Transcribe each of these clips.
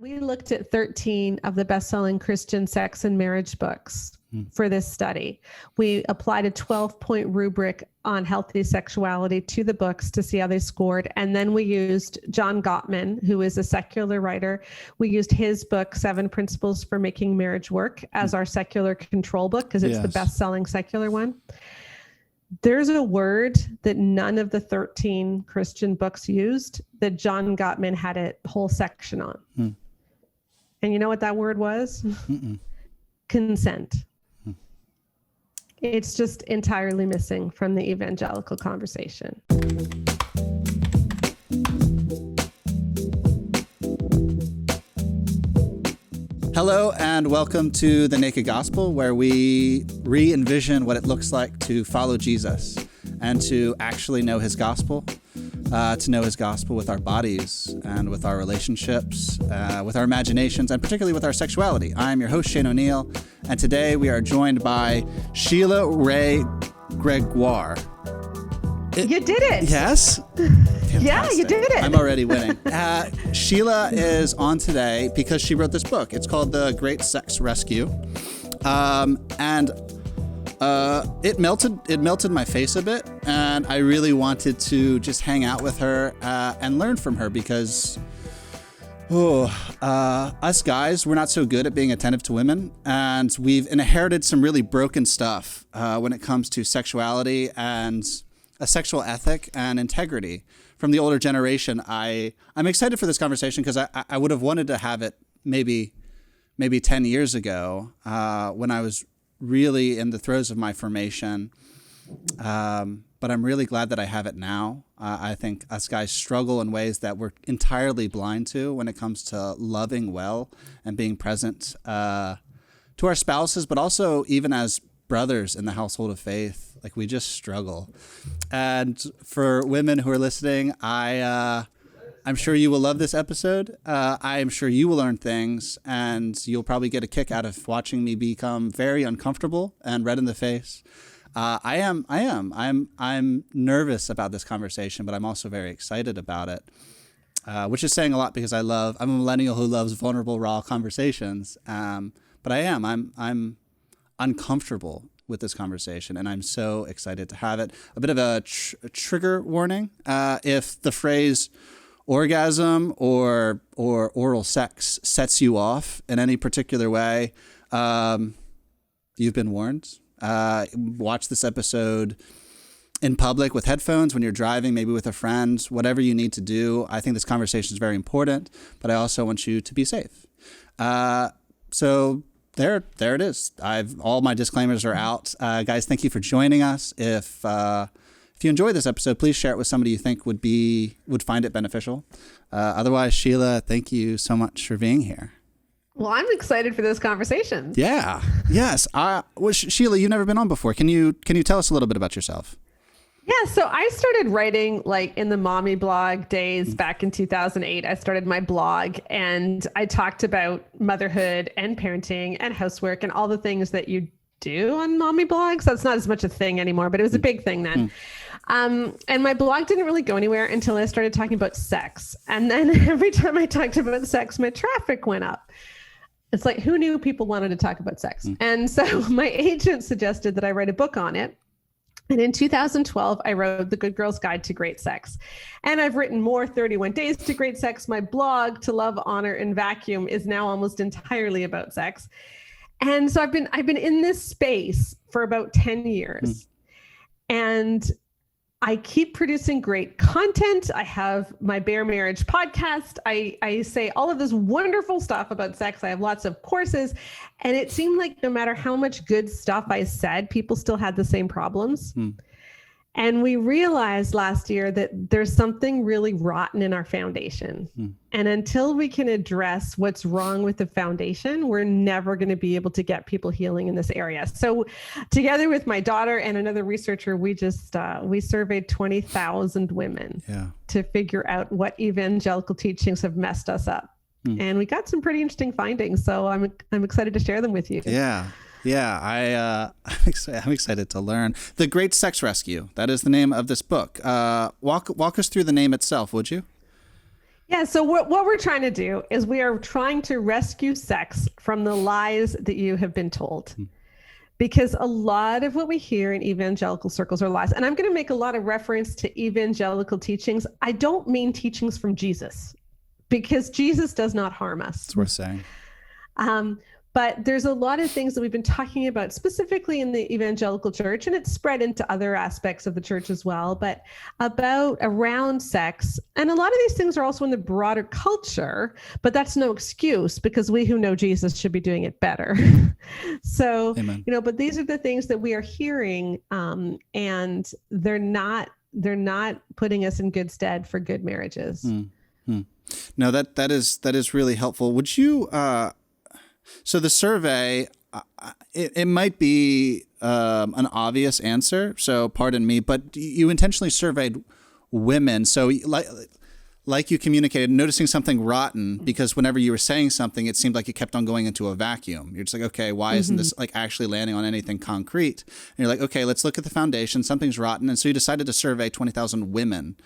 We looked at 13 of the best-selling Christian sex and marriage books for this study. We applied a 12-point rubric on healthy sexuality to the books to see how they scored. And then we used John Gottman, who is a secular writer. We used his book, 7 Principles for Making Marriage Work, as our secular control book, because it's the best-selling secular one. There's a word that none of the 13 Christian books used that John Gottman had a whole section on. And you know what that word was? Consent. It's just entirely missing from the evangelical conversation. Hello and welcome to The Naked Gospel, where we re-envision what it looks like to follow Jesus and to actually know his gospel, to know his gospel with our bodies and with our relationships, with our imaginations, and particularly with our sexuality. I'm your host, Shane O'Neill, and today we are joined by Sheila Gregoire. You did it. Yes? Yeah, you did it. I'm already winning. Sheila is on today because she wrote this book. It's called The Great Sex Rescue. It melted my face a bit, and I really wanted to just hang out with her and learn from her because us guys, we're not so good at being attentive to women, and we've inherited some really broken stuff when it comes to sexuality and a sexual ethic and integrity from the older generation. I'm excited for this conversation because I would have wanted to have it maybe 10 years ago when I was really in the throes of my formation. But I'm really glad that I have it now. I think us guys struggle in ways that we're entirely blind to when it comes to loving well and being present to our spouses, but also even as brothers in the household of faith. Like, we just struggle. And for women who are listening, I'm sure you will love this episode. I am sure you will learn things, and you'll probably get a kick out of watching me become very uncomfortable and red in the face. I'm nervous about this conversation, but I'm also very excited about it, which is saying a lot because I'm a millennial who loves vulnerable, raw conversations. But I'm uncomfortable with this conversation, and I'm so excited to have it. A bit of a trigger warning. If the phrase orgasm or oral sex sets you off in any particular way, you've been warned. Watch this episode in public with headphones, when you're driving, maybe with a friend, whatever you need to do. I think this conversation is very important, but I also want you to be safe. So there it is. All my disclaimers are out. Guys, thank you for joining us. If you enjoy this episode, please share it with somebody you think would find it beneficial. Otherwise, Sheila, thank you so much for being here. Well, I'm excited for this conversation. Yeah. Yes. Sheila, you've never been on before. Can you tell us a little bit about yourself? Yeah, so I started writing like in the mommy blog days back in 2008. I started my blog and I talked about motherhood and parenting and housework and all the things that you do on mommy blogs. That's not as much a thing anymore, but it was a big thing then. And my blog didn't really go anywhere until I started talking about sex. And then every time I talked about sex, my traffic went up. It's like, who knew people wanted to talk about sex? And so my agent suggested that I write a book on it. And in 2012, I wrote The Good Girl's Guide to Great Sex. And I've written more, 31 Days to Great Sex. My blog, To Love, Honor, and Vacuum, is now almost entirely about sex. And so I've been in this space for about 10 years. And I keep producing great content. I have my Bare Marriage podcast. I say all of this wonderful stuff about sex. I have lots of courses. And it seemed like no matter how much good stuff I said, people still had the same problems. And we realized last year that there's something really rotten in our foundation. And until we can address what's wrong with the foundation, we're never going to be able to get people healing in this area. So together with my daughter and another researcher, we surveyed 20,000 women to figure out what evangelical teachings have messed us up. And we got some pretty interesting findings. So I'm excited to share them with you. Yeah, I'm excited to learn. The Great Sex Rescue, that is the name of this book. Walk us through the name itself, would you? Yeah, so what we're trying to do is we are trying to rescue sex from the lies that you have been told. Because a lot of what we hear in evangelical circles are lies. And I'm going to make a lot of reference to evangelical teachings. I don't mean teachings from Jesus, because Jesus does not harm us. It's worth saying. But there's a lot of things that we've been talking about specifically in the evangelical church, and it's spread into other aspects of the church as well, but around sex. And a lot of these things are also in the broader culture, but that's no excuse, because we who know Jesus should be doing it better. So, Amen. but these are the things that we are hearing, and they're not putting us in good stead for good marriages. No, that is really helpful. Would you, so the survey, it might be an obvious answer, so pardon me, but you intentionally surveyed women. So like you communicated, noticing something rotten, because whenever you were saying something, it seemed like it kept on going into a vacuum. You're just like, okay, why isn't this like actually landing on anything concrete? And you're like, okay, let's look at the foundation. Something's rotten. And so you decided to survey 20,000 women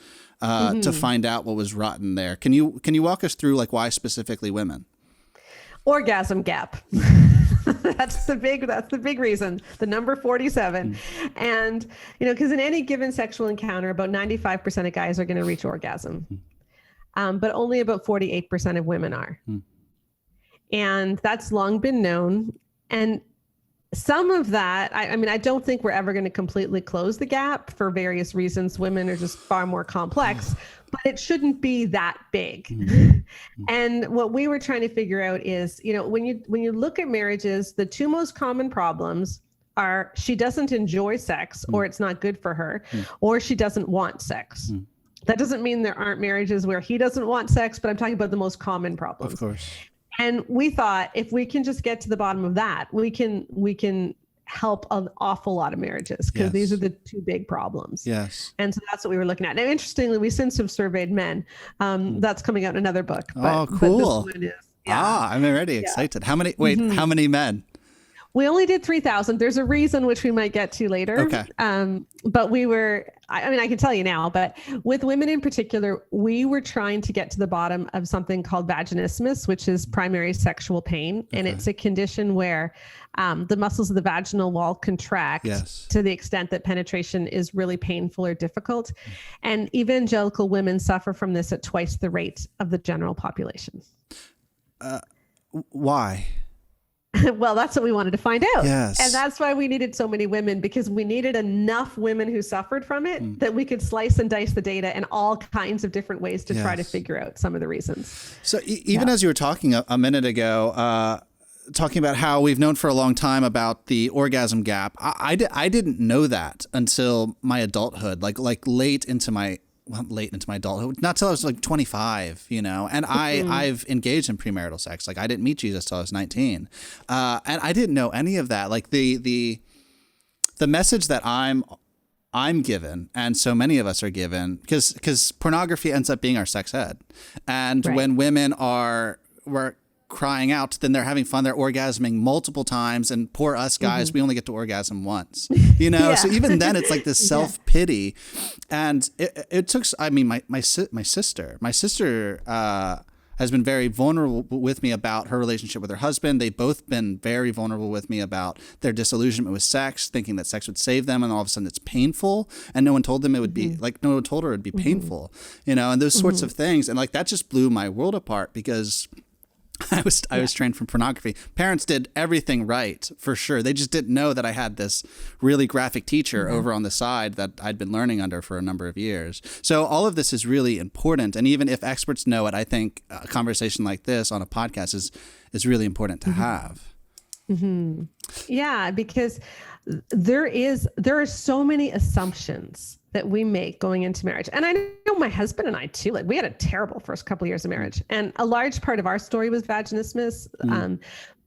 to find out what was rotten there. Can you walk us through like why specifically women? Orgasm gap. That's the big reason, the number 47. And, because in any given sexual encounter, about 95% of guys are going to reach orgasm. But only about 48% of women are. And that's long been known. And some of that, I don't think we're ever going to completely close the gap for various reasons. Women are just far more complex, but it shouldn't be that big. And what we were trying to figure out is, when you look at marriages, the two most common problems are she doesn't enjoy sex, or it's not good for her, or she doesn't want sex. That doesn't mean there aren't marriages where he doesn't want sex, but I'm talking about the most common problems. Of course. And we thought if we can just get to the bottom of that, we can help an awful lot of marriages, because these are the two big problems. Yes. And so that's what we were looking at. Now, interestingly, we since have surveyed men. That's coming out in another book. But, cool. But this one is, I'm already excited. How many men? We only did 3,000. There's a reason which we might get to later. Okay. But I can tell you now, but with women in particular, we were trying to get to the bottom of something called vaginismus, which is primary sexual pain. Okay. And it's a condition where the muscles of the vaginal wall contract to the extent that penetration is really painful or difficult. And evangelical women suffer from this at twice the rate of the general population. Why? Well, that's what we wanted to find out. Yes. And that's why we needed so many women, because we needed enough women who suffered from it that we could slice and dice the data in all kinds of different ways to try to figure out some of the reasons. So even as you were talking a minute ago, talking about how we've known for a long time about the orgasm gap, I didn't know that until my adulthood, like late into my adulthood, not till I was like 25, and I've engaged in premarital sex. Like I didn't meet Jesus till I was 19. And I didn't know any of that. Like the message that I'm given, and so many of us are given, because pornography ends up being our sex ed. And when women were crying out, then they're having fun, they're orgasming multiple times, and poor us guys, we only get to orgasm once, so even then it's like this self-pity. And it took, my sister has been very vulnerable with me about her relationship with her husband. They've both been very vulnerable with me about their disillusionment with sex, thinking that sex would save them, and all of a sudden it's painful, and no one told them it would be, like no one told her it would be painful, and those sorts of things. And like that just blew my world apart, because I was trained from pornography. Parents did everything right, for sure. They just didn't know that I had this really graphic teacher over on the side that I'd been learning under for a number of years. So all of this is really important. And even if experts know it, I think a conversation like this on a podcast is really important to have. Yeah, because there are so many assumptions that we make going into marriage. And I know my husband and I too, like we had a terrible first couple of years of marriage, and a large part of our story was vaginismus.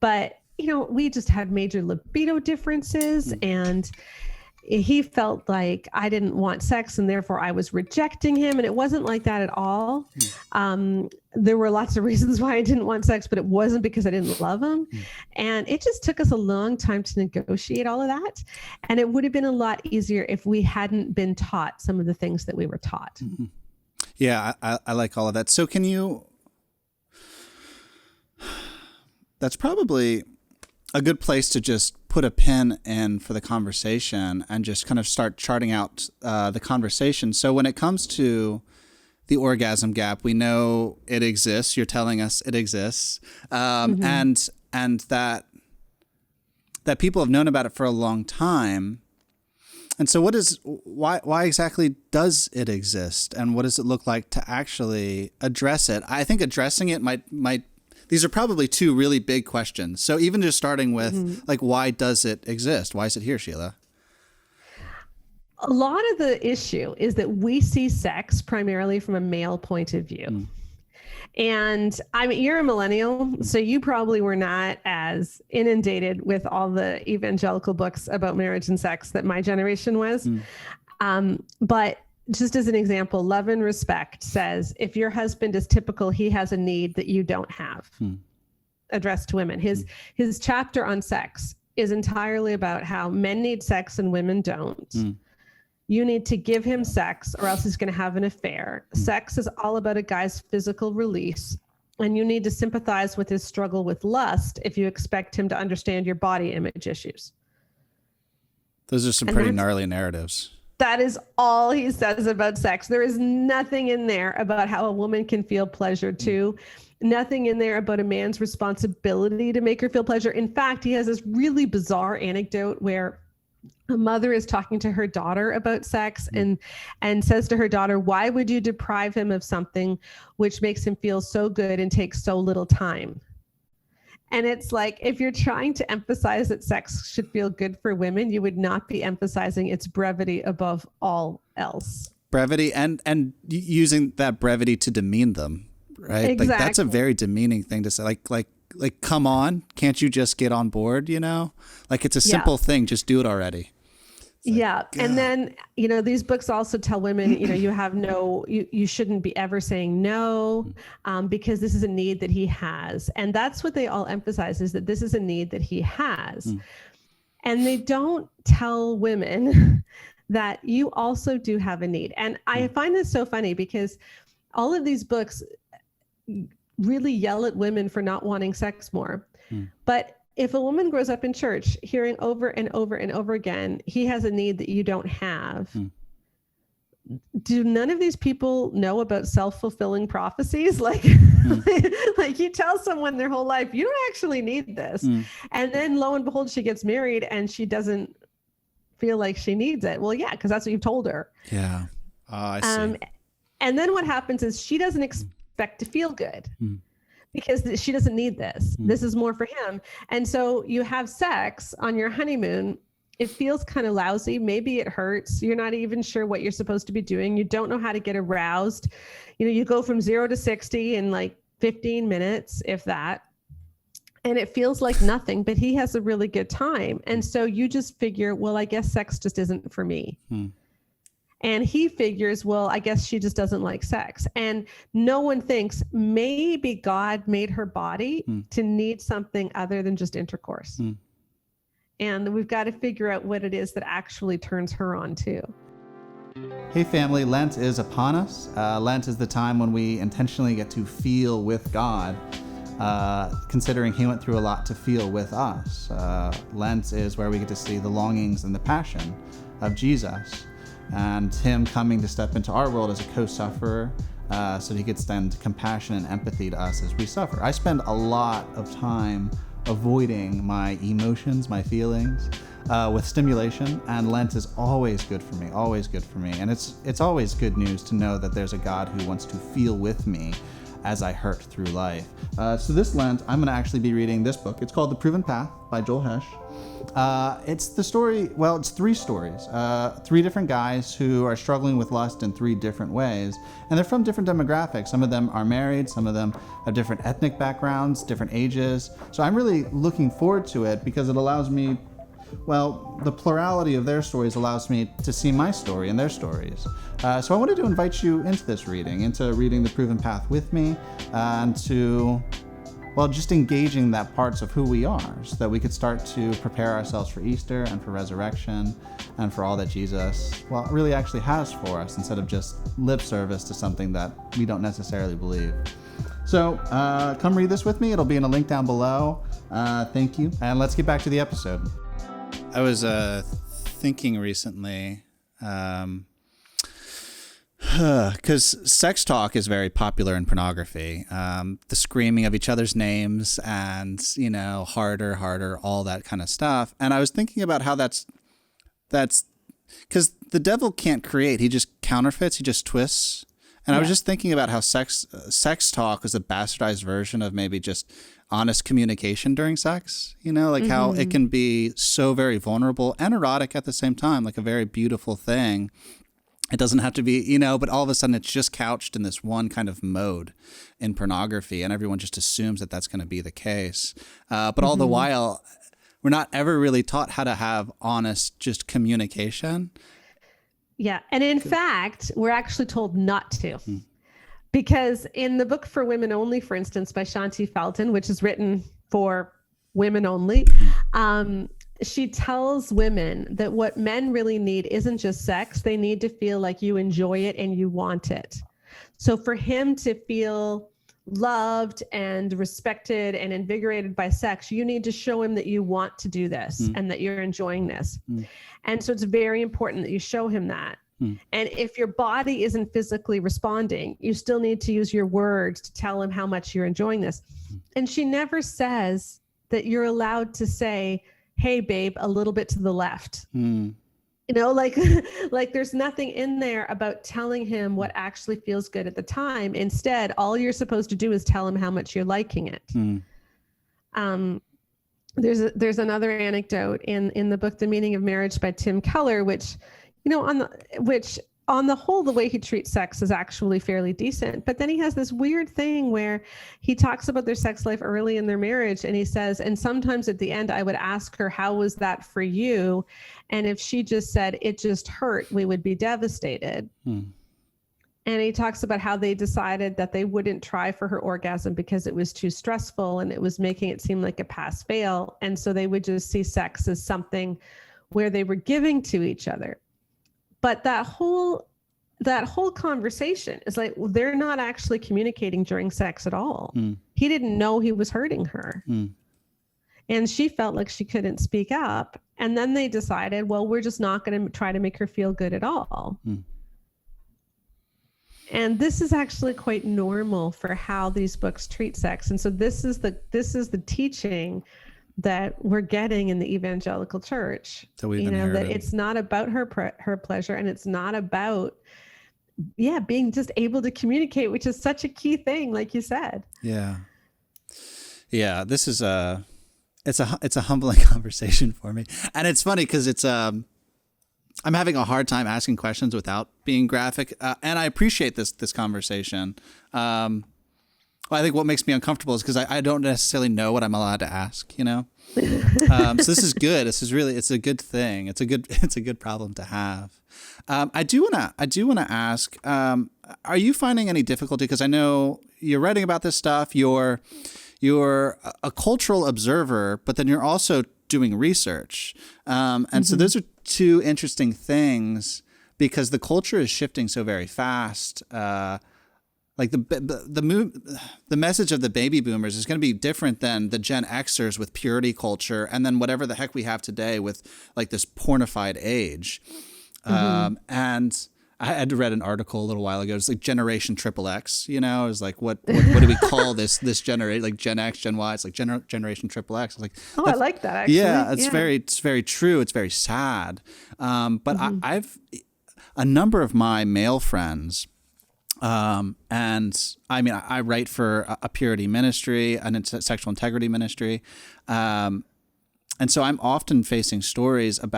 But we just had major libido differences, and he felt like I didn't want sex and therefore I was rejecting him. And it wasn't like that at all. There were lots of reasons why I didn't want sex, but it wasn't because I didn't love him. And it just took us a long time to negotiate all of that. And it would have been a lot easier if we hadn't been taught some of the things that we were taught. Yeah, I like all of that. So that's probably a good place to just put a pin in for the conversation and just kind of start charting out the conversation. So when it comes to the orgasm gap, we know it exists. You're telling us it exists, and that people have known about it for a long time. And so why exactly does it exist, and what does it look like to actually address it? I think addressing it might these are probably two really big questions. So even just starting with like, why does it exist? Why is it here, Sheila? A lot of the issue is that we see sex primarily from a male point of view. And I mean, you're a millennial, so you probably were not as inundated with all the evangelical books about marriage and sex that my generation was. But just as an example, Love and Respect says, if your husband is typical, he has a need that you don't have, addressed to women. His chapter on sex is entirely about how men need sex and women don't. You need to give him sex or else he's going to have an affair. Sex is all about a guy's physical release. And you need to sympathize with his struggle with lust if you expect him to understand your body image issues. Those are some pretty gnarly narratives. That is all he says about sex. There is nothing in there about how a woman can feel pleasure too. Nothing in there about a man's responsibility to make her feel pleasure. In fact, he has this really bizarre anecdote where a mother is talking to her daughter about sex and says to her daughter, why would you deprive him of something which makes him feel so good and takes so little time? And it's like, if you're trying to emphasize that sex should feel good for women, you would not be emphasizing its brevity above all else. Brevity and using that brevity to demean them, right? Exactly. Like that's a very demeaning thing to say. Like, come on, can't you just get on board, you know? Like, it's a simple thing, just do it already. Yeah. And then, these books also tell women, you shouldn't be ever saying no, because this is a need that he has. And that's what they all emphasize, is that this is a need that he has. And they don't tell women that you also do have a need. And I find this so funny because all of these books really yell at women for not wanting sex more. But if a woman grows up in church hearing over and over and over again, he has a need that you don't have. Do none of these people know about self-fulfilling prophecies? Like you tell someone their whole life, you don't actually need this. And then lo and behold, she gets married and she doesn't feel like she needs it. Well, yeah, because that's what you've told her. Yeah. I see. And then what happens is she doesn't expect to feel good. Because she doesn't need this. This is more for him. And so you have sex on your honeymoon. It feels kind of lousy. Maybe it hurts. You're not even sure what you're supposed to be doing. You don't know how to get aroused. You go from 0 to 60 in like 15 minutes, if that. And it feels like nothing, but he has a really good time. And so you just figure, well, I guess sex just isn't for me. And he figures, well, I guess she just doesn't like sex. And no one thinks maybe God made her body to need something other than just intercourse. And we've got to figure out what it is that actually turns her on too. Hey family, Lent is upon us. Lent is the time when we intentionally get to feel with God, considering he went through a lot to feel with us. Lent is where we get to see the longings and the passion of Jesus, and him coming to step into our world as a co-sufferer, so he could extend compassion and empathy to us as we suffer. I spend a lot of time avoiding my emotions, my feelings, with stimulation, and Lent is always good for me, And it's always good news to know that there's a God who wants to feel with me as I hurt through life. So this Lent, I'm going to actually be reading this book. It's called The Proven Path by Joel Hesch. It's three stories. 3 different guys who are struggling with lust in 3 different ways. And they're from different demographics. Some of them are married. Some of them have different ethnic backgrounds, different ages. So I'm really looking forward to it because it allows me, the plurality of their stories allows me to see my story and their stories. So I wanted to invite you into this reading, into reading The Proven Path with me, and to well, just engaging that parts of who we are so that we could start to prepare ourselves for Easter and for resurrection and for all that Jesus, well, really actually has for us instead of just lip service to something that we don't necessarily believe. So come read this with me. It'll be in a link down below. Thank you. And let's get back to the episode. I was thinking recently, because sex talk is very popular in pornography. The screaming of each other's names and, harder, all that kind of stuff. And I was thinking about how that's because the devil can't create. He just counterfeits. He just twists. And I was just thinking about how sex talk is a bastardized version of maybe just honest communication during sex, how it can be so very vulnerable and erotic at the same time, like a very beautiful thing. It doesn't have to be, but all of a sudden it's just couched in this one kind of mode in pornography, and everyone just assumes that that's going to be the case. But all the while, we're not ever really taught how to have honest, just communication. Yeah. And in fact, we're actually told not to. Because in the book For Women Only, for instance, by Shanti Felton, which is written for women only, she tells women that what men really need isn't just sex. They need to feel like you enjoy it and you want it. So for him to feel loved and respected and invigorated by sex, you need to show him that you want to do this and that you're enjoying this. And so it's very important that you show him that. And if your body isn't physically responding, you still need to use your words to tell him how much you're enjoying this. And she never says that you're allowed to say, hey, babe, a little bit to the left. Like there's nothing in there about telling him what actually feels good at the time. Instead, all you're supposed to do is tell him how much you're liking it. There's another anecdote in the book, The Meaning of Marriage by Tim Keller, which, on the whole, the way he treats sex is actually fairly decent. But then he has this weird thing where he talks about their sex life early in their marriage. And he says, and sometimes at the end, I would ask her, how was that for you? And if she just said, it just hurt, we would be devastated. And he talks about how they decided that they wouldn't try for her orgasm because it was too stressful and it was making it seem like a pass fail. And so they would just see sex as something where they were giving to each other. But that whole conversation is like, well, they're not actually communicating during sex at all. He didn't know he was hurting her. And she felt like she couldn't speak up. And then they decided, well, we're just not going to try to make her feel good at all. And this is actually quite normal for how these books treat sex. And so this is the teaching that we're getting in the evangelical church, that it's not about her pleasure, and it's not about, being just able to communicate, which is such a key thing, like you said. Yeah. This is it's a humbling conversation for me, and it's funny because it's I'm having a hard time asking questions without being graphic, and I appreciate this conversation. Well, I think what makes me uncomfortable is because I don't necessarily know what I'm allowed to ask, So this is good. It's a good thing. It's a good problem to have. I do wanna ask, are you finding any difficulty? Because I know you're writing about this stuff. You're a cultural observer, but then you're also doing research. And so those are two interesting things because the culture is shifting so very fast. Like the message of the baby boomers is going to be different than the Gen Xers with purity culture, and then whatever the heck we have today with like this pornified age. And I had read an article a little while ago. It's like Generation XXX. It's like what do we call this generation? Like Gen X, Gen Y. It's like Generation XXX. It's like, I like that actually. Yeah, it's very true. It's very sad. But I've a number of my male friends. And I mean, I write for a purity ministry, a sexual integrity ministry. And so I'm often facing stories of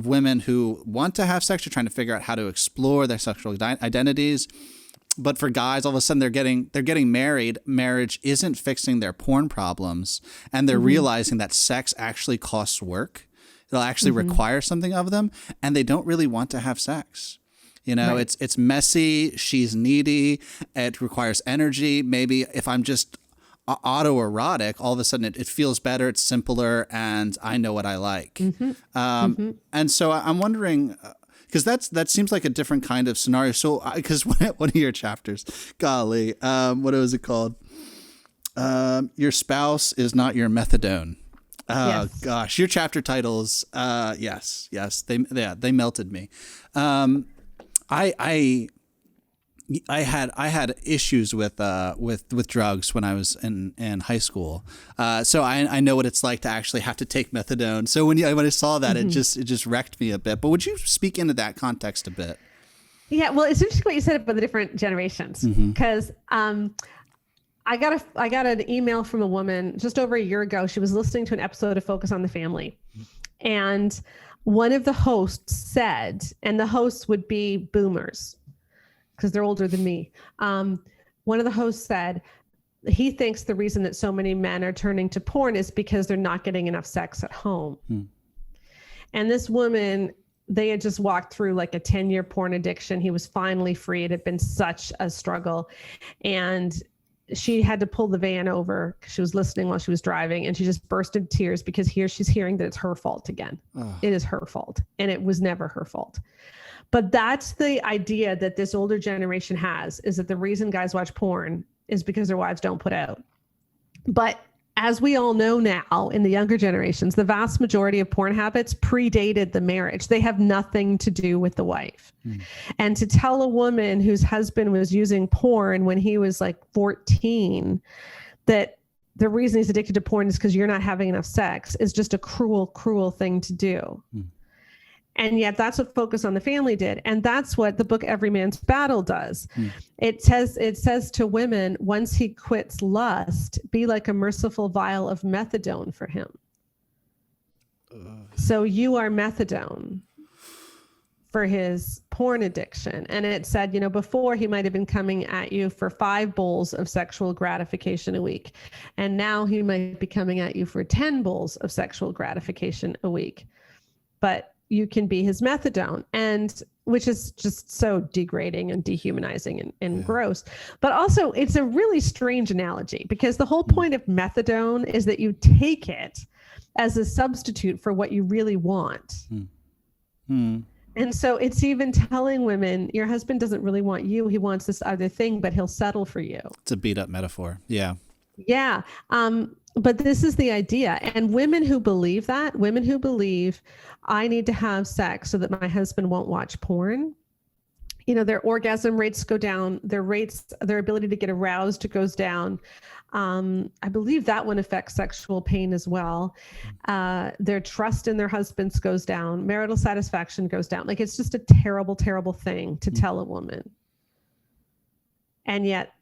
women who want to have sex, or trying to figure out how to explore their sexual identities. But for guys, all of a sudden they're getting married. Marriage isn't fixing their porn problems. And they're realizing that sex actually costs work. It'll actually require something of them. And they don't really want to have sex. Right. It's messy. She's needy. It requires energy. Maybe if I'm just autoerotic, all of a sudden it feels better. It's simpler, and I know what I like. And so I'm wondering, because that seems like a different kind of scenario. So because one of your chapters, golly, what was it called? Your spouse is not your methadone. Yes. Gosh, your chapter titles, yes, they melted me. I had issues with drugs when I was in high school, so I know what it's like to actually have to take methadone. So when I saw that, it just wrecked me a bit. But would you speak into that context a bit? Yeah, well, it's interesting what you said about the different generations, because I got an email from a woman just over a year ago. She was listening to an episode of Focus on the Family, and one of the hosts said, and the hosts would be boomers because they're older than me. One of the hosts said he thinks the reason that so many men are turning to porn is because they're not getting enough sex at home. And this woman, they had just walked through like a 10-year porn addiction. He was finally free. It had been such a struggle. And she had to pull the van over because she was listening while she was driving, and she just burst into tears because here she's hearing that it's her fault again. It is her fault, and it was never her fault. But that's the idea that this older generation has, is that the reason guys watch porn is because their wives don't put out. But as we all know now, in the younger generations, the vast majority of porn habits predated the marriage. They have nothing to do with the wife. And to tell a woman whose husband was using porn when he was like 14 that the reason he's addicted to porn is because you're not having enough sex is just a cruel, cruel thing to do. And yet that's what Focus on the Family did. And that's what the book Every Man's Battle does. It says to women, once he quits lust, be like a merciful vial of methadone for him. So you are methadone for his porn addiction. And it said, before he might have been coming at you for 5 bowls of sexual gratification a week. And now he might be coming at you for 10 bowls of sexual gratification a week. But you can be his methadone, and which is just so degrading and dehumanizing and gross. But also it's a really strange analogy, because the whole point of methadone is that you take it as a substitute for what you really want. And so it's even telling women, your husband doesn't really want you. He wants this other thing, but he'll settle for you. It's a beat up metaphor. Yeah. Yeah. But this is the idea. And women who believe I need to have sex so that my husband won't watch porn, their orgasm rates go down, their ability to get aroused goes down. I believe that one affects sexual pain as well. Their trust in their husbands goes down. Marital satisfaction goes down. Like, it's just a terrible, terrible thing to tell a woman. And yet,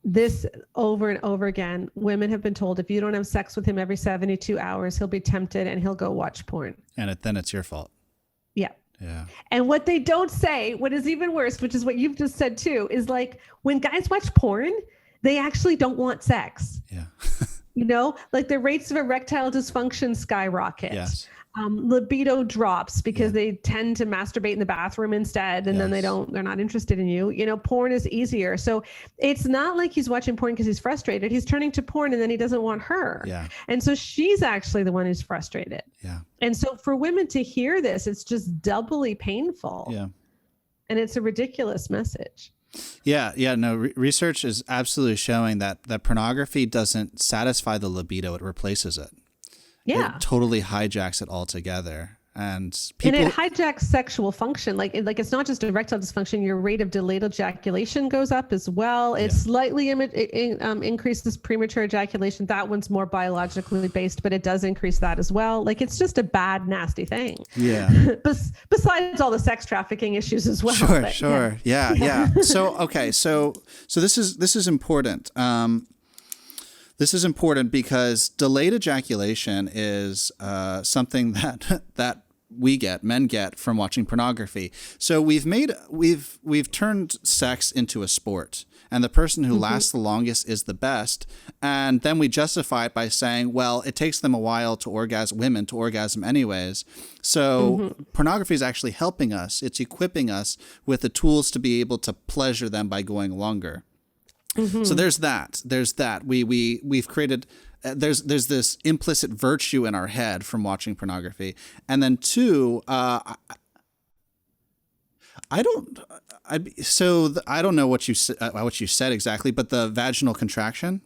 this over and over again, women have been told, if you don't have sex with him every 72 hours, he'll be tempted and he'll go watch porn. And then it's your fault. Yeah. Yeah. And what they don't say, what is even worse, which is what you've just said too, is like, when guys watch porn, they actually don't want sex. Yeah. Like the rates of erectile dysfunction skyrocket. Yes. Libido drops because they tend to masturbate in the bathroom instead, and then they're not interested in you. Porn is easier. So it's not like he's watching porn because he's frustrated. He's turning to porn and then he doesn't want her. Yeah. And so she's actually the one who's frustrated. Yeah. And so for women to hear this, it's just doubly painful. Yeah. And it's a ridiculous message. Yeah. No, research is absolutely showing that pornography doesn't satisfy the libido. It replaces it. Yeah. It totally hijacks it altogether. And it hijacks sexual function. Like it's not just erectile dysfunction. Your rate of delayed ejaculation goes up as well. It slightly increases premature ejaculation. That one's more biologically based, but it does increase that as well. Like, it's just a bad, nasty thing. Yeah. Besides all the sex trafficking issues as well. Sure. Yeah. So, okay. So this is important. This is important because delayed ejaculation is something that men get from watching pornography. So we've turned sex into a sport, and the person who lasts the longest is the best. And then we justify it by saying, well, it takes them a while to women to orgasm anyways. So pornography is actually helping us. It's equipping us with the tools to be able to pleasure them by going longer. So there's that. We've created, there's this implicit virtue in our head from watching pornography. And then two, I don't know what you said exactly, but the vaginal contraction,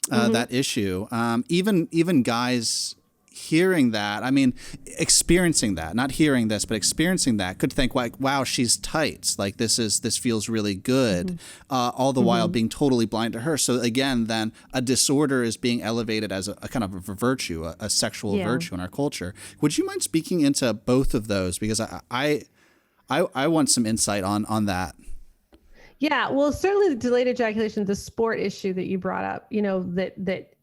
that issue, even guys hearing that, I mean, experiencing that, not hearing this, but experiencing that, could think like, wow, she's tight. Like this feels really good. All the while being totally blind to her. So again, then a disorder is being elevated as a kind of a virtue, a sexual virtue in our culture. Would you mind speaking into both of those? Because I want some insight on that. Yeah, well, certainly the delayed ejaculation, the sport issue that you brought up, that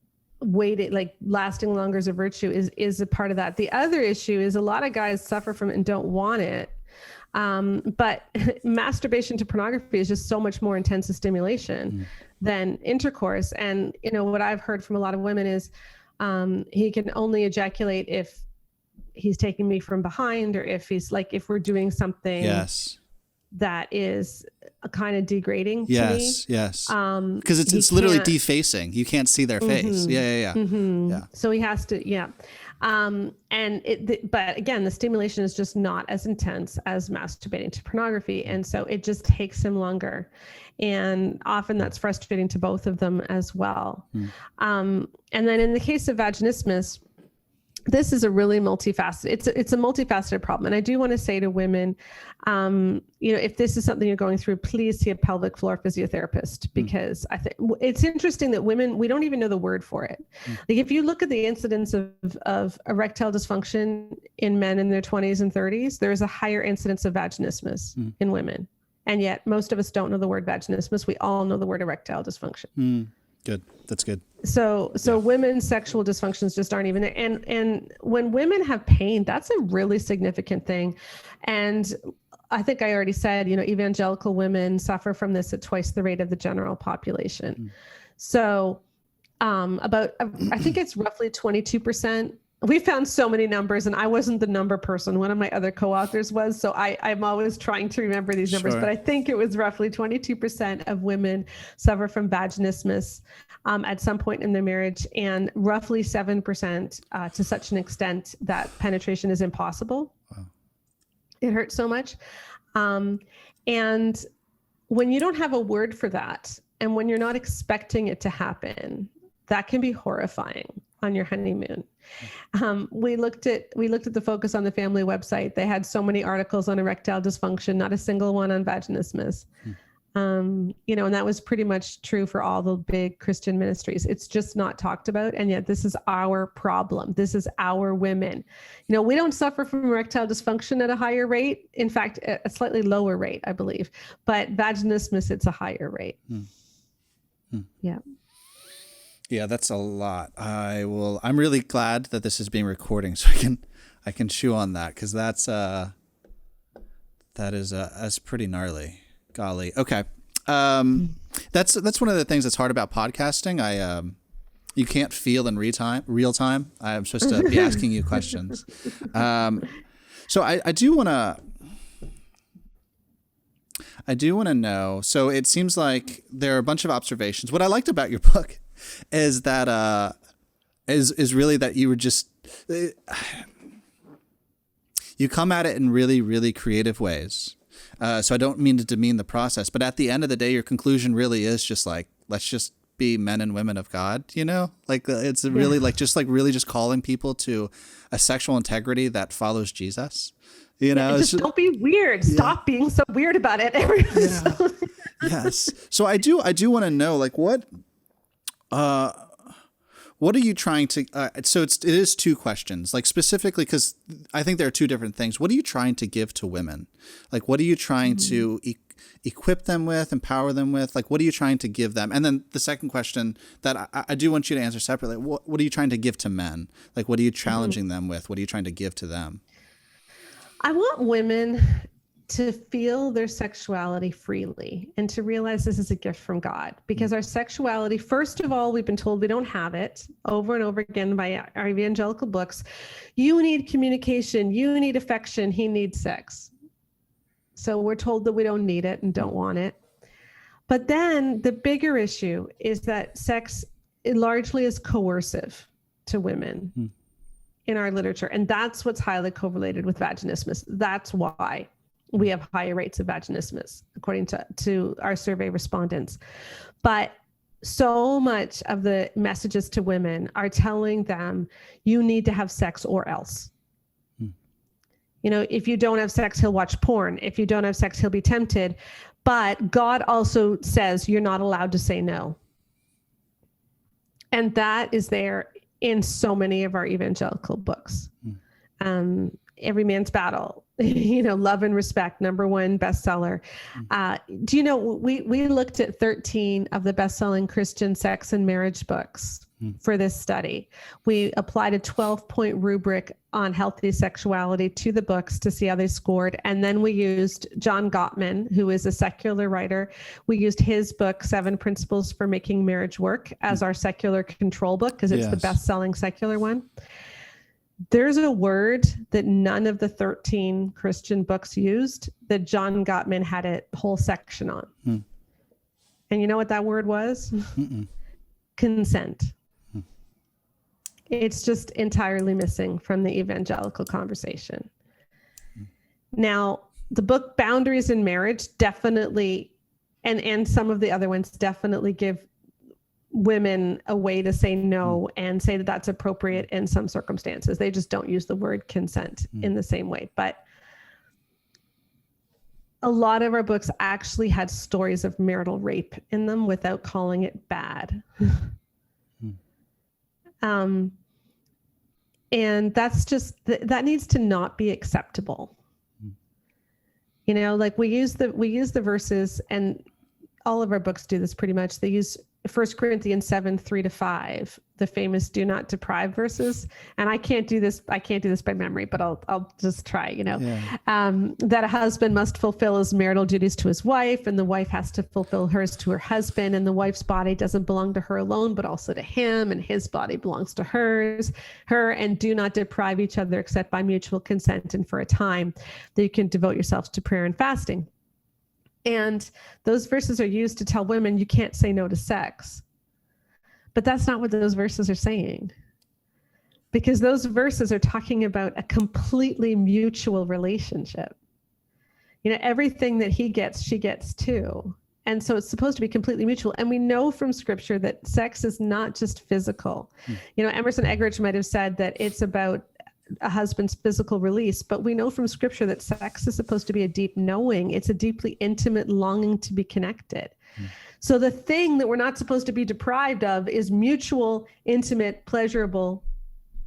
waited, like lasting longer is a virtue, is a part of that. The other issue is a lot of guys suffer from it and don't want it. But masturbation to pornography is just so much more intense a stimulation than intercourse. And, what I've heard from a lot of women is he can only ejaculate if he's taking me from behind, or if if we're doing something that is a kind of degrading to me. Yes. Because it's literally defacing. You can't see their face. Yeah. So he has to, but again, the stimulation is just not as intense as masturbating to pornography. And so it just takes him longer. And often that's frustrating to both of them as well. And then in the case of vaginismus, this is a really multifaceted, it's a multifaceted problem. And I do want to say to women, if this is something you're going through, please see a pelvic floor physiotherapist, because I think it's interesting that women, we don't even know the word for it. Like if you look at the incidence of erectile dysfunction in men in their 20s and 30s, there is a higher incidence of vaginismus in women. And yet most of us don't know the word vaginismus. We all know the word erectile dysfunction. Good. That's good. So women's sexual dysfunctions just aren't even there. And when women have pain, that's a really significant thing. And I think I already said, evangelical women suffer from this at twice the rate of the general population. So I think it's roughly 22%. We found so many numbers, and I wasn't the number person. One of my other co-authors was, so I'm always trying to remember these numbers, but I think it was roughly 22% of women suffer from vaginismus at some point in their marriage, and roughly 7% to such an extent that penetration is impossible. Wow. It hurts so much. And when you don't have a word for that, and when you're not expecting it to happen, that can be horrifying on your honeymoon. We looked at the Focus on the Family website. They had so many articles on erectile dysfunction, not a single one on vaginismus. And that was pretty much true for all the big Christian ministries. It's just not talked about. And yet this is our problem. This is our women. We don't suffer from erectile dysfunction at a higher rate. In fact, a slightly lower rate, I believe. But vaginismus, it's a higher rate. Yeah. Yeah, that's a lot. I'm really glad that this is being recorded, so I can chew on that, because that's pretty gnarly. Golly. Okay. That's one of the things that's hard about podcasting. You can't feel in real time. I'm supposed to be asking you questions. So I do want to know. So it seems like there are a bunch of observations. What I liked about your book is that is really that you were just you come at it in really, really creative ways. So I don't mean to demean the process, but at the end of the day, your conclusion really is just like, let's just be men and women of God, like it's really really just calling people to a sexual integrity that follows Jesus. Just don't be weird. Stop being so weird about it. Yes. So I do want to know, like, what are you trying to, so it is two questions, like specifically, because I think there are two different things. What are you trying to give to women? Like, what are you trying to equip them with, empower them with? Like, what are you trying to give them? And then the second question that I do want you to answer separately, what are you trying to give to men? Like, what are you challenging them with? What are you trying to give to them? I want women to feel their sexuality freely and to realize this is a gift from God, because our sexuality, first of all, we've been told we don't have it over and over again by our evangelical books. You need communication, you need affection, he needs sex. So we're told that we don't need it and don't want it. But then the bigger issue is that sex largely is coercive to women in our literature. And that's what's highly correlated with vaginismus. That's why we have higher rates of vaginismus, according to our survey respondents. But so much of the messages to women are telling them, you need to have sex or else. You know, if you don't have sex, he'll watch porn. If you don't have sex, he'll be tempted. But God also says you're not allowed to say no. And that is there in so many of our evangelical books. Every Man's Battle, you know, Love and Respect, #1 bestseller. Do you know, we looked at 13 of the best-selling Christian sex and marriage books for this study. We applied a 12-point rubric on healthy sexuality to the books to see how they scored. And then we used John Gottman, who is a secular writer. We used his book, 7 Principles for Making Marriage Work, as our secular control book, because it's the best-selling secular one. There's a word that none of the 13 Christian books used that John Gottman had a whole section on. And you know what that word was? Consent. It's just entirely missing from the evangelical conversation. Now, the book Boundaries in Marriage definitely, and some of the other ones definitely give women a way to say no and say that that's appropriate in some circumstances. They just don't use the word consent in the same way. But a lot of our books actually had stories of marital rape in them without calling it bad. And that's just, that needs to not be acceptable. You know, like we use the verses, and all of our books do this pretty much. They use 1 Corinthians 7, 3-5, the famous do not deprive verses. And I can't do this by memory, but I'll just try, you know, that a husband must fulfill his marital duties to his wife, and the wife has to fulfill hers to her husband, and the wife's body doesn't belong to her alone, but also to him, and his body belongs to her, and do not deprive each other except by mutual consent and for a time that you can devote yourselves to prayer and fasting. And those verses are used to tell women you can't say no to sex. But that's not what those verses are saying. Because those verses are talking about a completely mutual relationship. You know, everything that he gets, she gets too. And so it's supposed to be completely mutual. And we know from scripture that sex is not just physical. You know, Emerson Eggerichs might have said that it's about a husband's physical release, but we know from scripture that sex is supposed to be a deep knowing. It's a deeply intimate longing to be connected. So the thing that we're not supposed to be deprived of is mutual, intimate, pleasurable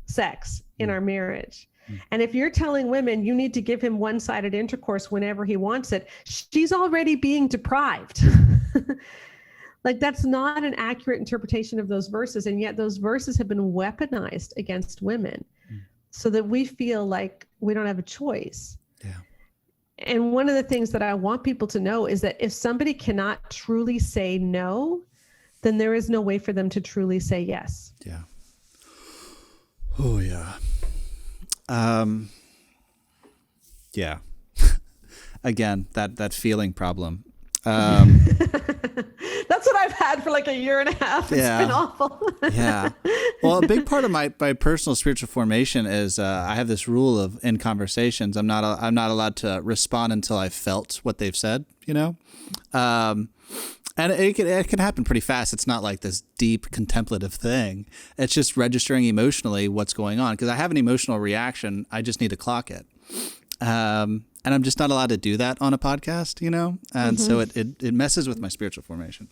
sex in our marriage. And if you're telling women you need to give him one-sided intercourse whenever he wants it, she's already being deprived. Like, that's not an accurate interpretation of those verses. And yet those verses have been weaponized against women, so that we feel like we don't have a choice. And one of the things that I want people to know is that if somebody cannot truly say no, then there is no way for them to truly say yes. Oh, yeah. Yeah. Again, that feeling problem. That's what I've had for like a year and a half. It's been awful. Well, a big part of my personal spiritual formation is I have this rule of, in conversations, I'm not allowed to respond until I've felt what they've said, you know? And it can happen pretty fast. It's not like this deep contemplative thing. It's just registering emotionally what's going on. Because I have an emotional reaction. I just need to clock it. And I'm just not allowed to do that on a podcast, you know? And so it messes with my spiritual formation.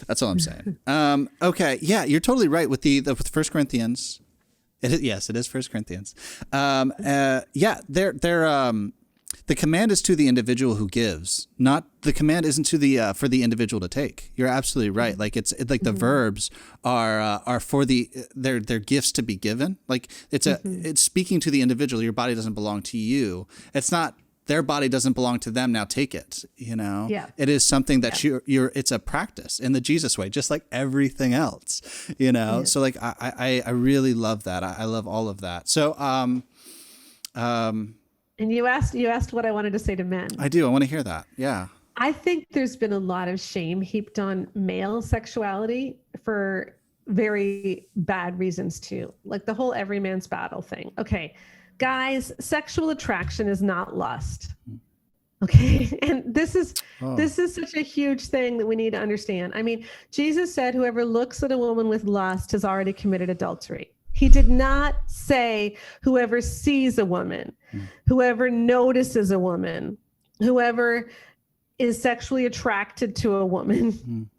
That's all I'm saying. Okay. Yeah, you're totally right with with 1 Corinthians. Yes, it is 1 Corinthians. Yeah, they're The command is to the individual who gives, not the command isn't to the for the individual to take. You're absolutely right. Like it's like the verbs are for they're gifts to be given. Like it's speaking to the individual. Your body doesn't belong to you. It's not their body doesn't belong to them. Now take it. You know. Yeah. It is something that you're. It's a practice in the Jesus way, just like everything else. You know. Yeah. So like I really love that. I love all of that. So And you asked what I wanted to say to men. I do. I want to hear that. Yeah. I think there's been a lot of shame heaped on male sexuality for very bad reasons too. Like the whole every man's battle thing. Okay, guys, sexual attraction is not lust. Okay. And this is such a huge thing that we need to understand. I mean, Jesus said, whoever looks at a woman with lust has already committed adultery. He did not say whoever sees a woman, whoever notices a woman, whoever is sexually attracted to a woman,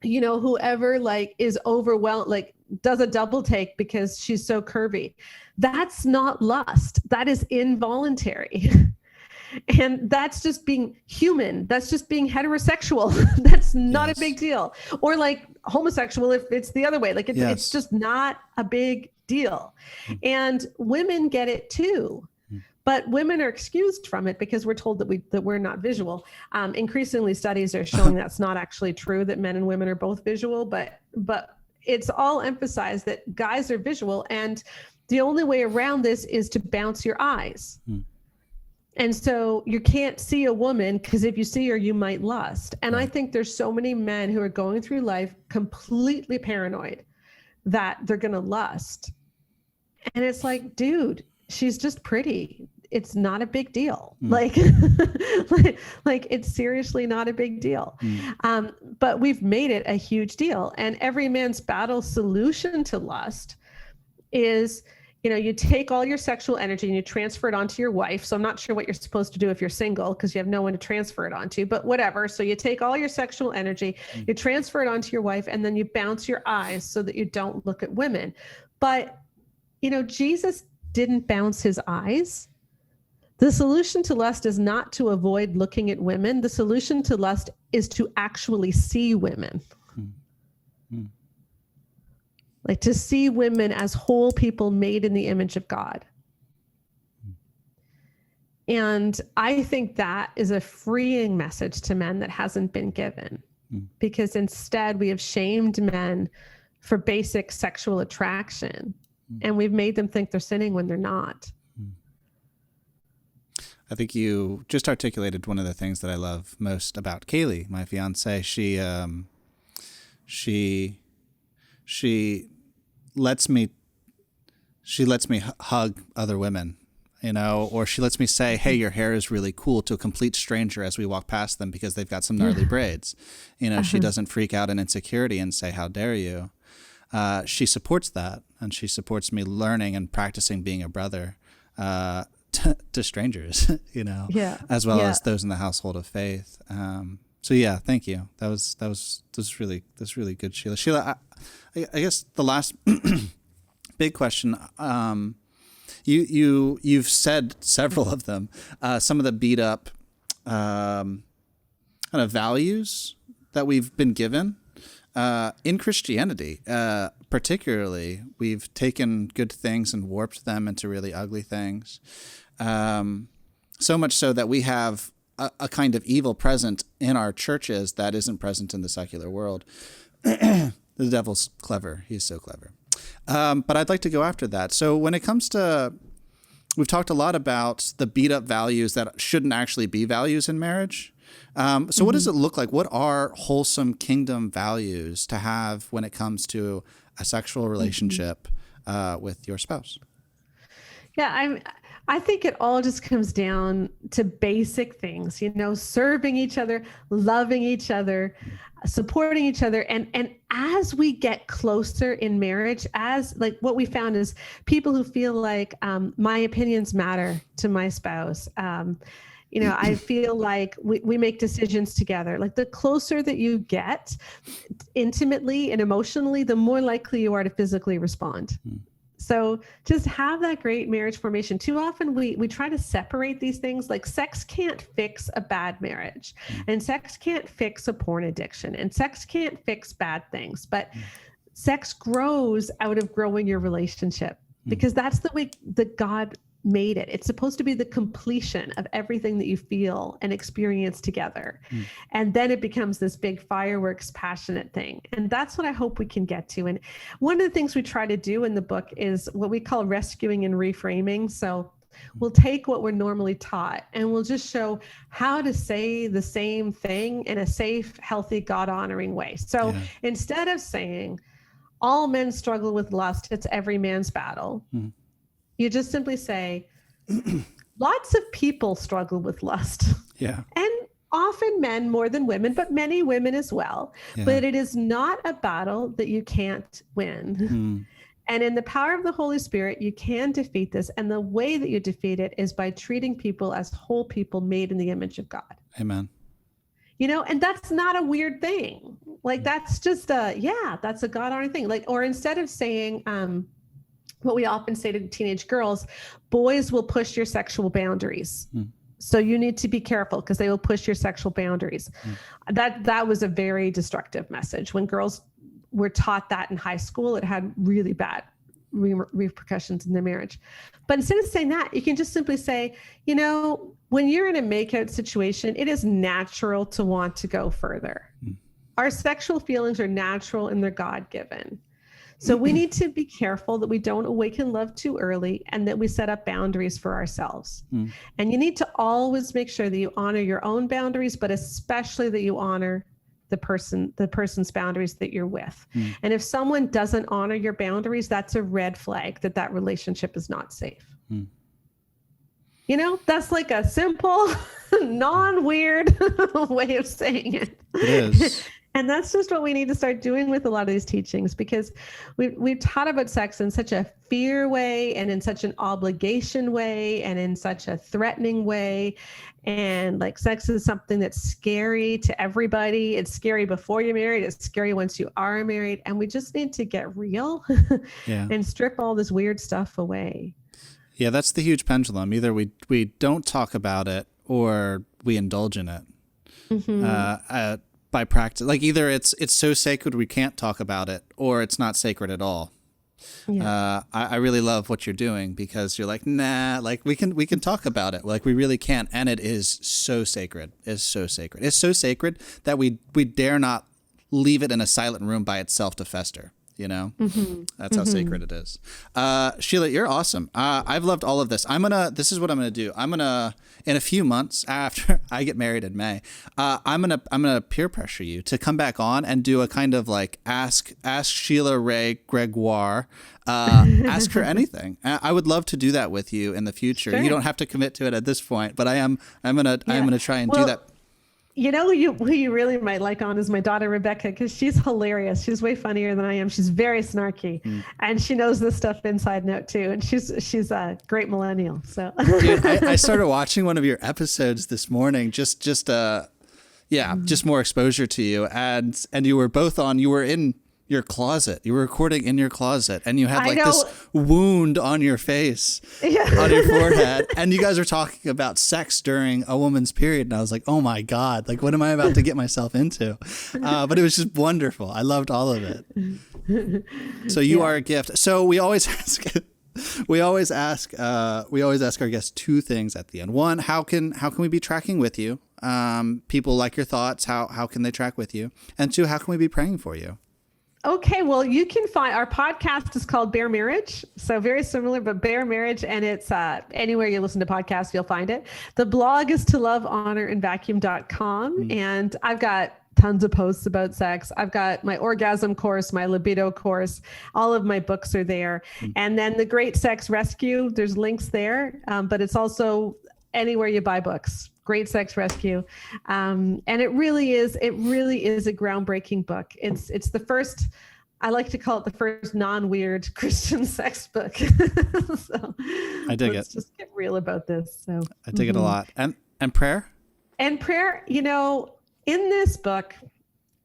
you know, whoever like is overwhelmed, like does a double take because she's so curvy. That's not lust. That is involuntary. And that's just being human. That's just being heterosexual. That's not a big deal. Or like homosexual if it's the other way. Like it's just not a big deal. And women get it too. But women are excused from it because we're told that we're not visual. Increasingly, studies are showing that's not actually true, that men and women are both visual, but it's all emphasized that guys are visual. And the only way around this is to bounce your eyes. And so you can't see a woman because if you see her, you might lust. And I think there's so many men who are going through life completely paranoid that they're going to lust. And it's like, dude, she's just pretty. It's not a big deal. Like it's seriously not a big deal. But we've made it a huge deal. And every man's battle solution to lust is, you know, you take all your sexual energy and you transfer it onto your wife. So I'm not sure what you're supposed to do if you're single because you have no one to transfer it onto, but whatever. So you take all your sexual energy, you transfer it onto your wife, and then you bounce your eyes so that you don't look at women. But, you know, Jesus didn't bounce his eyes. The solution to lust is not to avoid looking at women. The solution to lust is to actually see women. Like to see women as whole people made in the image of God. And I think that is a freeing message to men that hasn't been given, because instead we have shamed men for basic sexual attraction and we've made them think they're sinning when they're not. I think you just articulated one of the things that I love most about Kaylee, my fiance. She lets me hug other women, you know, or she lets me say, hey, your hair is really cool to a complete stranger as we walk past them because they've got some gnarly braids. You know, she doesn't freak out in insecurity and say, how dare you? She supports that, and she supports me learning and practicing being a brother to strangers, you know, as well as those in the household of faith. So yeah, thank you. That was really good, Sheila. Sheila, I guess the last big question. You've said several of them. Some of the beat up kind of values that we've been given in Christianity, particularly. We've taken good things and warped them into really ugly things. So much so that we have a kind of evil present in our churches that isn't present in the secular world. The devil's clever. He's so clever. But I'd like to go after that. So when it comes to, we've talked a lot about the beat up values that shouldn't actually be values in marriage. So what does it look like? What are wholesome kingdom values to have when it comes to a sexual relationship with your spouse? Yeah, I think it all just comes down to basic things, you know, serving each other, loving each other, supporting each other. And as we get closer in marriage, as like what we found is people who feel like my opinions matter to my spouse. You know, I feel like we make decisions together. Like the closer that you get intimately and emotionally, the more likely you are to physically respond. So just have that great marriage formation. Too often we try to separate these things. Like sex can't fix a bad marriage, and sex can't fix a porn addiction, and sex can't fix bad things, but sex grows out of growing your relationship, because that's the way that God made it. It's supposed to be the completion of everything that you feel and experience together. And then it becomes this big fireworks, passionate thing. And that's what I hope we can get to. And one of the things we try to do in the book is what we call rescuing and reframing. So we'll take what we're normally taught and we'll just show how to say the same thing in a safe, healthy, God-honoring way. So instead of saying all men struggle with lust, it's every man's battle, you just simply say, lots of people struggle with lust. Yeah. And often men more than women, but many women as well. Yeah. But it is not a battle that you can't win. And in the power of the Holy Spirit, you can defeat this. And the way that you defeat it is by treating people as whole people made in the image of God. Amen. You know, and that's not a weird thing. Like, that's just that's a God-honoring thing. Like, or instead of saying, what we often say to teenage girls, boys will push your sexual boundaries. So you need to be careful because they will push your sexual boundaries. That was a very destructive message. When girls were taught that in high school, it had really bad repercussions in their marriage. But instead of saying that, you can just simply say, you know, when you're in a makeout situation, it is natural to want to go further. Our sexual feelings are natural and they're God-given. So we need to be careful that we don't awaken love too early and that we set up boundaries for ourselves. And you need to always make sure that you honor your own boundaries, but especially that you honor the person's boundaries that you're with. And if someone doesn't honor your boundaries, that's a red flag that relationship is not safe. You know, that's like a simple, non-weird way of saying it. It is. And that's just what we need to start doing with a lot of these teachings, because we've taught about sex in such a fear way and in such an obligation way and in such a threatening way. And like sex is something that's scary to everybody. It's scary before you're married. It's scary once you are married. And we just need to get real and strip all this weird stuff away. Yeah, that's the huge pendulum. Either we don't talk about it or we indulge in it. By practice, like either it's so sacred we can't talk about it, or it's not sacred at all. I really love what you're doing, because you're like, nah, like we can talk about it, like we really can, and it is so sacred. It's so sacred. It's so sacred that we dare not leave it in a silent room by itself to fester. You know, that's how sacred it is. Sheila, you're awesome. I've loved all of this. This is what I'm going to do. In a few months after I get married in May, I'm going to peer pressure you to come back on and do a kind of like ask Sheila Gregoire, ask her anything. I would love to do that with you in the future. Sure. You don't have to commit to it at this point, but I'm going to try and do that. You know who you really might like on is my daughter, Rebecca, because she's hilarious. She's way funnier than I am. She's very snarky, and she knows this stuff inside and out too. And she's a great millennial. So, dude, I started watching one of your episodes this morning. Just more exposure to you, and you were both on. You were in your closet. You were recording in your closet, and you had like this wound on your face, on your forehead, and you guys are talking about sex during a woman's period, and I was like, oh my God, like what am I about to get myself into? But it was just wonderful. I loved all of it. So you are a gift. So we always ask our guests two things at the end. One, how can we be tracking with you? People like your thoughts. How can they track with you? And two, how can we be praying for you? Okay, well, you can find our podcast is called Bare Marriage. So very similar, but Bare Marriage. And it's anywhere you listen to podcasts, you'll find it. The blog is to love, honor, and vacuum.com. And I've got tons of posts about sex. I've got my orgasm course, my libido course. All of my books are there. And then the Great Sex Rescue, there's links there. But it's also anywhere you buy books. Great Sex Rescue. And it really is a groundbreaking book. It's the first, I like to call it the first non-weird Christian sex book. So I dig let's just get real about this. So I dig it a lot. And prayer? And prayer, you know, in this book,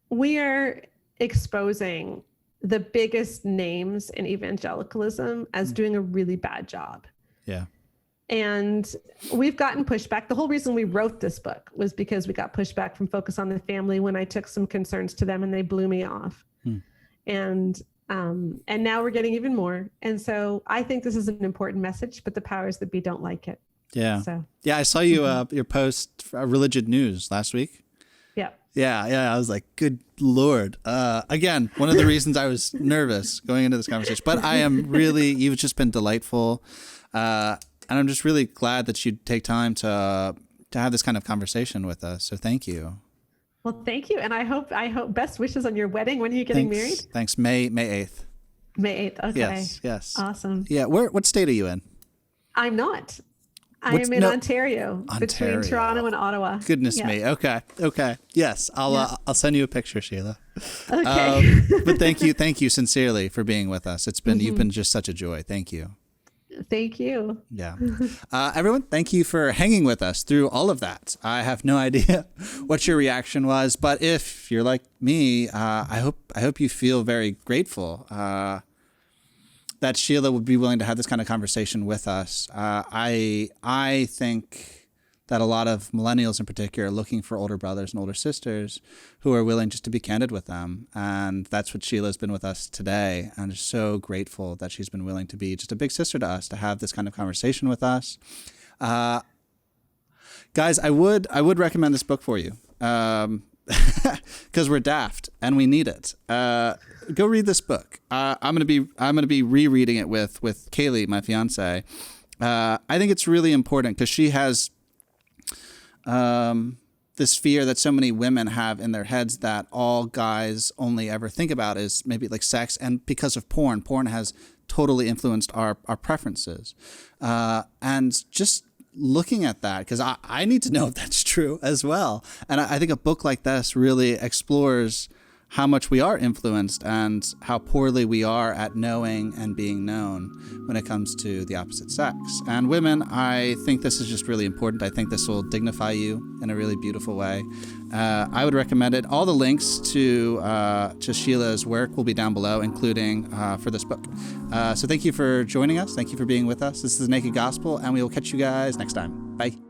we are exposing the biggest names in evangelicalism as doing a really bad job. Yeah. And we've gotten pushback. The whole reason we wrote this book was because we got pushback from Focus on the Family when I took some concerns to them and they blew me off. And now we're getting even more. And so I think this is an important message, but the powers that be don't like it. Yeah. So. Yeah. I saw you, your post for Religion News last week. Yeah. Yeah. I was like, good Lord. Again, one of the reasons I was nervous going into this conversation, but you've just been delightful. And I'm just really glad that you'd take time to have this kind of conversation with us. So thank you. Well, thank you. And I hope best wishes on your wedding. When are you getting married? Thanks. May 8th. May 8th. Okay. Yes. Awesome. Yeah. What state are you in? I'm not. I am in Ontario, between Toronto and Ottawa. Goodness me. Okay. Yes. I'll send you a picture, Sheila. Okay. But thank you sincerely for being with us. You've been just such a joy. Thank you. Thank you. Yeah. Everyone, thank you for hanging with us through all of that. I have no idea what your reaction was, but if you're like me, I hope you feel very grateful that Sheila would be willing to have this kind of conversation with us. I think that a lot of millennials in particular are looking for older brothers and older sisters who are willing just to be candid with them. And that's what Sheila's been with us today. And I'm just so grateful that she's been willing to be just a big sister to us, to have this kind of conversation with us. Guys, I would recommend this book for you because we're daft and we need it. Go read this book. I'm gonna be rereading it with Kaylee, my fiance. I think it's really important because she has this fear that so many women have in their heads that all guys only ever think about is maybe like sex, and because of porn has totally influenced our preferences. And just looking at that, because I need to know if that's true as well. And I think a book like this really explores how much we are influenced and how poorly we are at knowing and being known when it comes to the opposite sex. And women, I think this is just really important. I think this will dignify you in a really beautiful way. I would recommend it. All the links to Sheila's work will be down below, including for this book. So thank you for joining us. Thank you for being with us. This is The Naked Gospel, and we will catch you guys next time. Bye.